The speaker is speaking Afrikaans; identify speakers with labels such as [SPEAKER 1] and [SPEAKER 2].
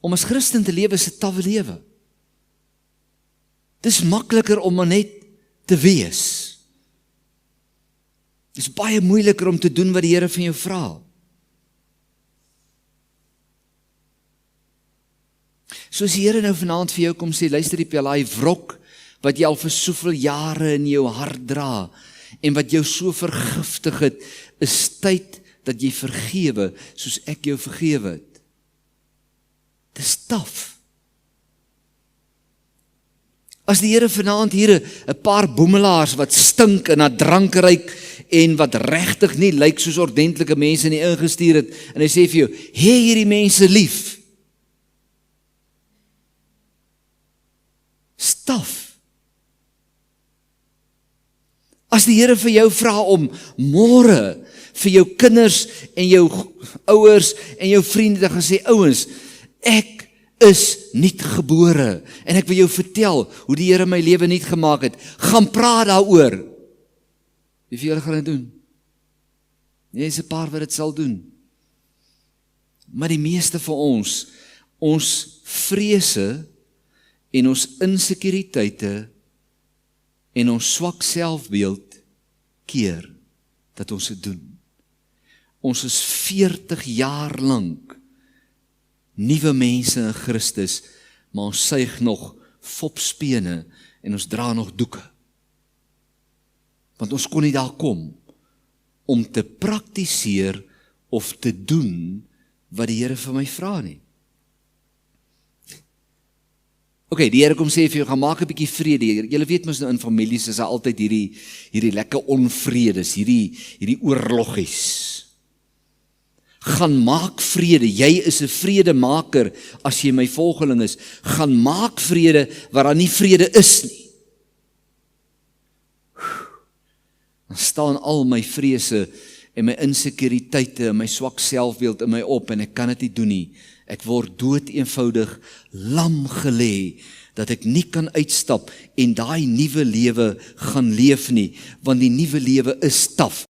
[SPEAKER 1] Om as Christen te lewe is 'n tawwe lewe. Dis makliker om maar net te wees. Dis baie moeiliker om te doen wat die Here van jou vra. Soos die Here nou vanaand vir jou kom sê, luister die daai wrok, wat jy al vir soveel jare in jou hart dra, en wat jou so vergiftig het, is tyd dat jy vergewe, soos ek jou vergewe het. Dis taaf. As die Here vanaand hier 'n paar boemelaars wat stink en na drank ruik, en wat regtig nie lyk soos ordentlike mense nie ingestuur het, en hy sê vir jou, hê hierdie mense lief. Staf. As die Here vir jou vra om môre vir jou kinders en jou ouers en jou vriende te gaan sê, ouens, ek is nuut gebore en ek wil jou vertel hoe die Here my lewe nuut gemaak het. Gaan praat daaroor. Wie vir julle gaan dit doen? Nee, is 'n paar wat dit sal doen. Maar die meeste van ons vrese en ons insekuriteite en ons swak selfbeeld keer dat ons dit doen. Ons is 40 jaar lank nuwe mense in Christus, maar ons suig nog fopspene en ons dra nog doeke. Want ons kon nie daar kom om te praktiseer of te doen wat die Here vir my vra nie. Okay, die Here kom sê vir jou, gaan maak 'n bietjie vrede. Julle weet mos nou in families is daar altyd hierdie lekker onvredes, hierdie oorloggies. Gaan maak vrede. Jy is 'n vredemaker as jy my volgeling is. Gaan maak vrede waar daar nie vrede is nie. Dan staan al my vrese en my insekuriteite en my swak selfbeeld in my op en ek kan dit nie doen nie. Ek word dood eenvoudig lam gelê, dat ek nie kan uitstap en daai nuwe lewe gaan leef nie, want die nuwe lewe is staf.